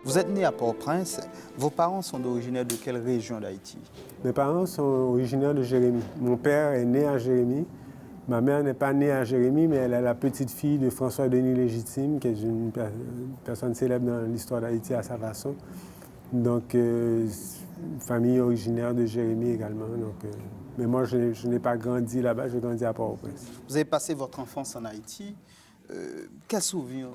Vous êtes né à Port-au-Prince. Vos parents sont originaires de quelle région d'Haïti? Mes parents sont originaires de Jérémie. Mon père est né à Jérémie. Ma mère n'est pas née à Jérémie, mais elle est la petite fille de François-Denis Légitime, qui est une personne célèbre dans l'histoire d'Haïti à sa façon. Donc, famille originaire de Jérémie également. Mais moi, je n'ai pas grandi là-bas, j'ai grandi à Port-au-Prince. Vous avez passé votre enfance en Haïti. Quel souvenir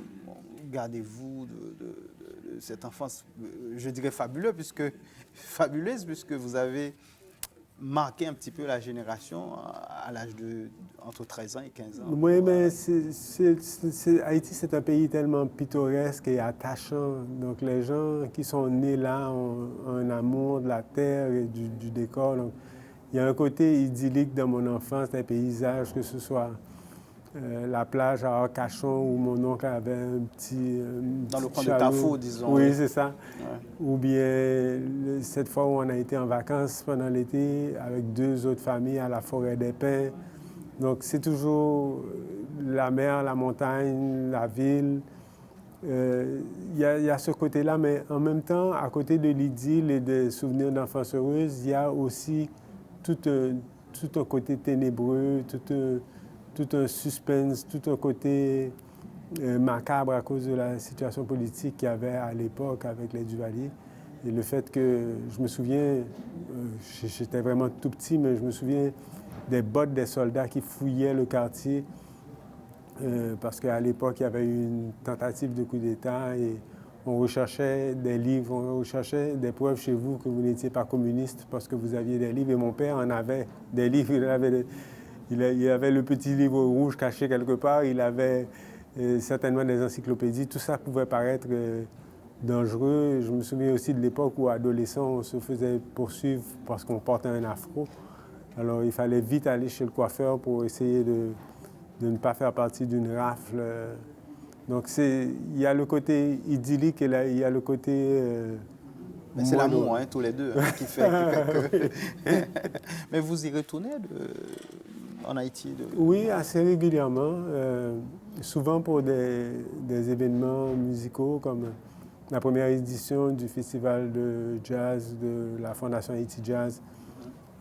gardez-vous de cette enfance, je dirais fabuleuse, puisque vous avez marqué un petit peu la génération à l'âge de entre 13 ans et 15 ans? Oui, mais Haïti, c'est un pays tellement pittoresque et attachant. Donc, les gens qui sont nés là ont un amour de la terre et du décor. Donc, il y a un côté idyllique dans mon enfance, des paysages, que ce soit la plage à Arcachon où mon oncle avait un petit dans le coin château. De Tafo, disons. Oui, c'est ça. Ouais. Ou bien cette fois où on a été en vacances pendant l'été avec 2 autres familles à la Forêt des Pins. Donc c'est toujours la mer, la montagne, la ville. Y a ce côté-là, mais en même temps, à côté de l'idylle et des souvenirs d'enfance heureuse, il y a aussi tout un côté ténébreux, tout un suspense, tout un côté macabre à cause de la situation politique qu'il y avait à l'époque avec les Duvalier. Et le fait que, je me souviens, j'étais vraiment tout petit, mais je me souviens des bottes des soldats qui fouillaient le quartier parce qu'à l'époque, il y avait eu une tentative de coup d'État et on recherchait des livres, on recherchait des preuves chez vous que vous n'étiez pas communiste parce que vous aviez des livres. Et mon père en avait des livres, il avait le petit livre rouge caché quelque part, il avait certainement des encyclopédies. Tout ça pouvait paraître dangereux. Je me souviens aussi de l'époque où, adolescent, on se faisait poursuivre parce qu'on portait un afro. Alors, il fallait vite aller chez le coiffeur pour essayer de ne pas faire partie d'une rafle. Donc, il y a le côté idyllique et il y a le côté... Mais c'est l'amour, hein, tous les deux, hein, qui fait que... Mais vous y retournez en Haïti? Oui, assez régulièrement. Souvent pour des événements musicaux comme la première édition du festival de jazz de la Fondation Haïti Jazz.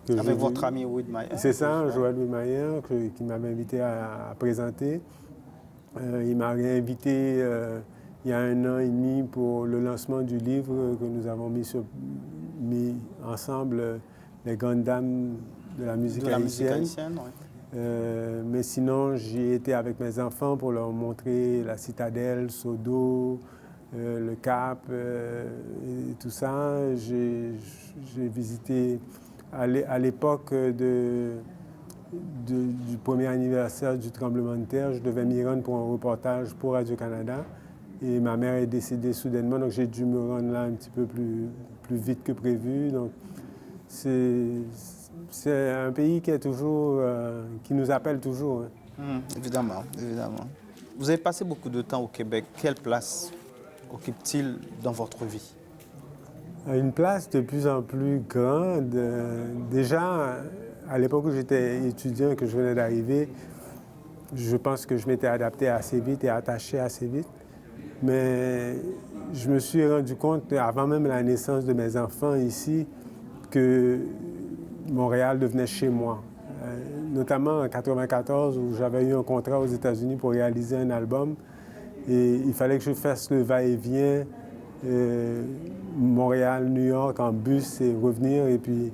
Avec votre ami Wade Mayer? C'est ça, Joël Wade Mayer, qui m'avait invité à présenter. Il m'a réinvité il y a 1 an et demi pour le lancement du livre que nous avons mis ensemble, Les grandes dames de la musique haïtienne. Oui. Mais sinon, j'y ai été avec mes enfants pour leur montrer la Citadelle, Sodo, le Cap et tout ça. J'ai visité à l'époque du premier anniversaire du tremblement de terre. Je devais m'y rendre pour un reportage pour Radio-Canada. Et ma mère est décédée soudainement, donc j'ai dû me rendre là un petit peu plus vite que prévu. Donc c'est un pays qui est toujours, qui nous appelle toujours. Hein. Évidemment, évidemment. Vous avez passé beaucoup de temps au Québec. Quelle place occupe-t-il dans votre vie? Une place de plus en plus grande. Déjà, à l'époque où j'étais étudiant et que je venais d'arriver, je pense que je m'étais adapté assez vite et attaché assez vite. Mais je me suis rendu compte, avant même la naissance de mes enfants ici, que Montréal devenait chez moi. Notamment en 1994, où j'avais eu un contrat aux États-Unis pour réaliser un album. Et il fallait que je fasse le va-et-vient Montréal-New York en bus et revenir. Et puis,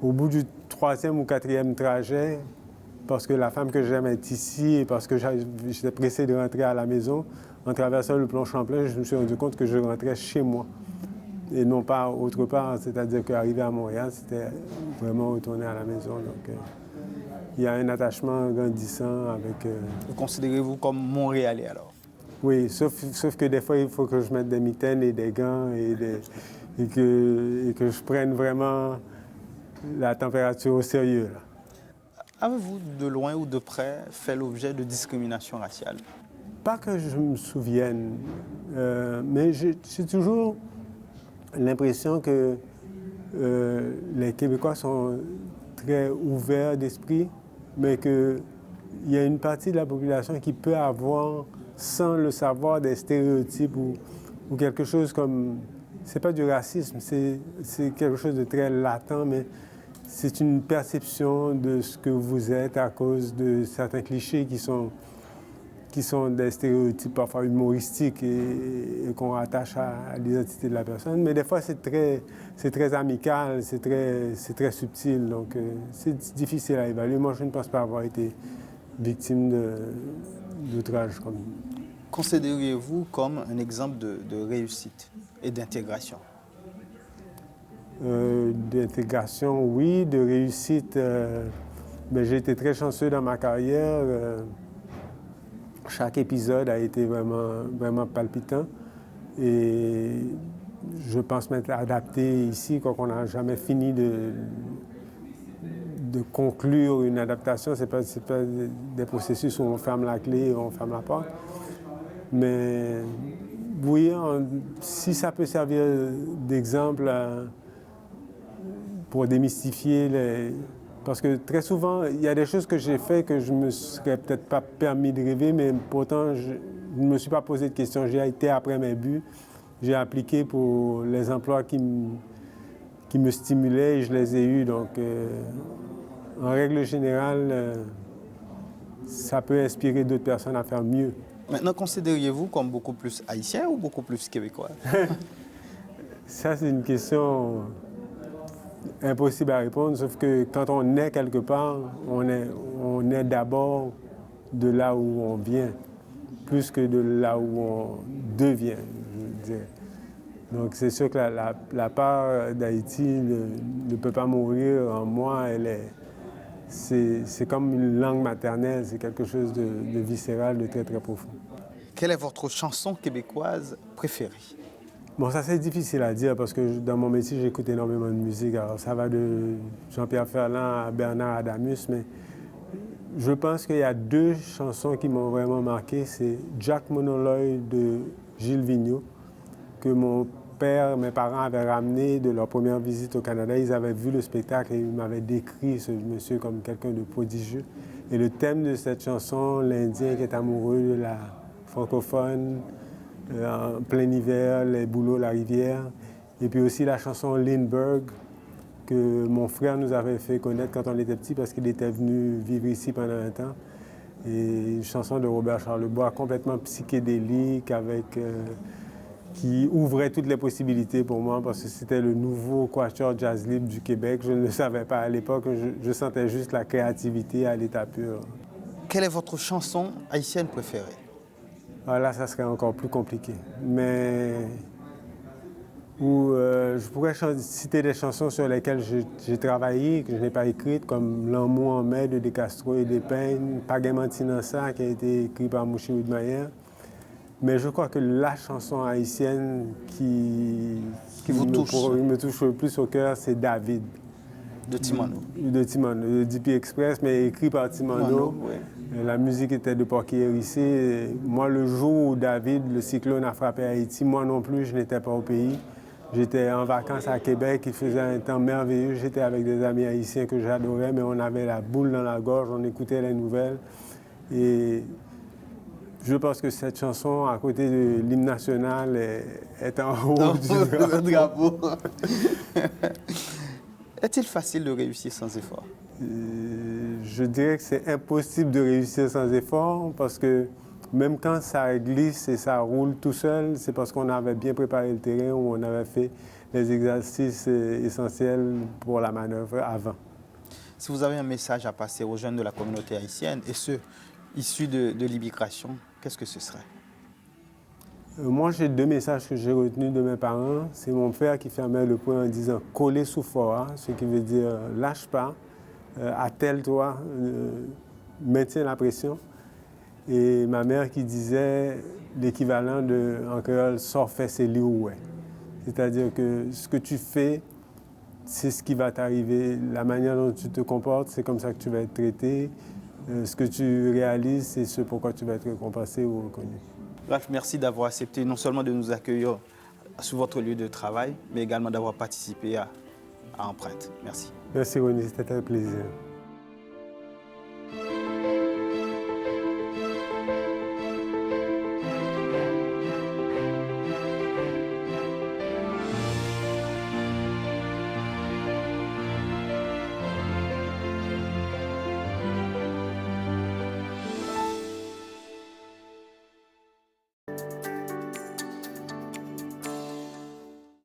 au bout du 3e ou 4e trajet, parce que la femme que j'aime est ici et parce que j'étais pressé de rentrer à la maison, en traversant le pont Champlain, je me suis rendu compte que je rentrais chez moi et non pas autre part. C'est-à-dire qu'arriver à Montréal, c'était vraiment retourner à la maison. Donc, il y a un attachement grandissant avec... Vous considérez-vous comme Montréalais alors? Oui, sauf que des fois, il faut que je mette des mitaines et des gants et que je prenne vraiment la température au sérieux. Là. Avez-vous, de loin ou de près, fait l'objet de discrimination raciale? Pas que je me souvienne, mais j'ai toujours l'impression que les Québécois sont très ouverts d'esprit, mais qu'il y a une partie de la population qui peut avoir, sans le savoir, des stéréotypes ou quelque chose comme... C'est pas du racisme, c'est quelque chose de très latent, mais c'est une perception de ce que vous êtes à cause de certains clichés qui sont des stéréotypes parfois humoristiques et qu'on rattache à l'identité de la personne. Mais des fois, c'est très amical, c'est très subtil, donc c'est difficile à évaluer. Moi, je ne pense pas avoir été victime d'outrage comme... Considérez-vous comme un exemple de réussite et d'intégration? D'intégration, oui. De réussite, mais j'ai été très chanceux dans ma carrière. Chaque épisode a été vraiment palpitant. Et je pense m'être adapté ici, quoi qu'on n'a jamais fini de conclure une adaptation. C'est pas des processus où on ferme la clé et on ferme la porte. Mais oui, si ça peut servir d'exemple pour démystifier Parce que très souvent, il y a des choses que j'ai faites que je ne me serais peut-être pas permis de rêver, mais pourtant, je ne me suis pas posé de questions. J'ai été après mes buts, j'ai appliqué pour les emplois qui me stimulaient et je les ai eus. Donc, en règle générale, ça peut inspirer d'autres personnes à faire mieux. Maintenant, considériez-vous comme beaucoup plus haïtien ou beaucoup plus québécois? Ça, c'est une question impossible à répondre, sauf que quand on est quelque part, on est d'abord de là où on vient, plus que de là où on devient, je veux dire. Donc c'est sûr que la part d'Haïti ne peut pas mourir en moi, c'est comme une langue maternelle, c'est quelque chose de viscéral, de très très profond. Quelle est votre chanson québécoise préférée? Bon, ça c'est difficile à dire parce que dans mon métier, j'écoute énormément de musique. Alors ça va de Jean-Pierre Ferland à Bernard Adamus, mais je pense qu'il y a deux chansons qui m'ont vraiment marqué. C'est Jack Monoloy de Gilles Vigneault, que mes parents avaient ramené de leur première visite au Canada. Ils avaient vu le spectacle et ils m'avaient décrit ce monsieur comme quelqu'un de prodigieux. Et le thème de cette chanson, l'Indien qui est amoureux de la francophone, en plein hiver, les bouleaux, la rivière. Et puis aussi la chanson Lindbergh, que mon frère nous avait fait connaître quand on était petit parce qu'il était venu vivre ici pendant un temps. Et une chanson de Robert Charlebois complètement psychédélique, qui ouvrait toutes les possibilités pour moi parce que c'était le nouveau quatuor jazz libre du Québec. Je ne le savais pas à l'époque, je sentais juste la créativité à l'état pur. Quelle est votre chanson haïtienne préférée? Ah, là, ça serait encore plus compliqué. Mais je pourrais citer des chansons sur lesquelles j'ai travaillé, que je n'ai pas écrites, comme L'amour en mai de Descastro et Despeignes, Pagamantinansa, qui a été écrit par Mouchi Oudmayer. Mais je crois que la chanson haïtienne qui me touche le plus au cœur, c'est David. De Timano. De Timano, de DP Express, mais écrit par Timano. Ouais. La musique était de Porky Hérissé. Moi, le jour où David, le cyclone a frappé Haïti, moi non plus, je n'étais pas au pays. J'étais en vacances à Québec, il faisait un temps merveilleux. J'étais avec des amis haïtiens que j'adorais, mais on avait la boule dans la gorge, on écoutait les nouvelles. Et je pense que cette chanson, à côté de l'hymne national, est en haut du drapeau. Est-il facile de réussir sans effort? Je dirais que c'est impossible de réussir sans effort parce que même quand ça glisse et ça roule tout seul, c'est parce qu'on avait bien préparé le terrain ou on avait fait les exercices essentiels pour la manœuvre avant. Si vous avez un message à passer aux jeunes de la communauté haïtienne et ceux issus de l'immigration, qu'est-ce que ce serait? Moi, j'ai deux messages que j'ai retenus de mes parents. C'est mon père qui fermait le poing en disant « coller sous fort », ce qui veut dire « lâche pas ». Attelle-toi, maintiens la pression. Et ma mère qui disait l'équivalent en créole, sors faire c'est lioué. C'est-à-dire que ce que tu fais, c'est ce qui va t'arriver. La manière dont tu te comportes, c'est comme ça que tu vas être traité. Ce que tu réalises, c'est ce pourquoi tu vas être récompensé ou reconnu. Ralph, merci d'avoir accepté non seulement de nous accueillir sur votre lieu de travail, mais également d'avoir participé à Empreinte. Merci. Merci Ronnie, c'était un plaisir.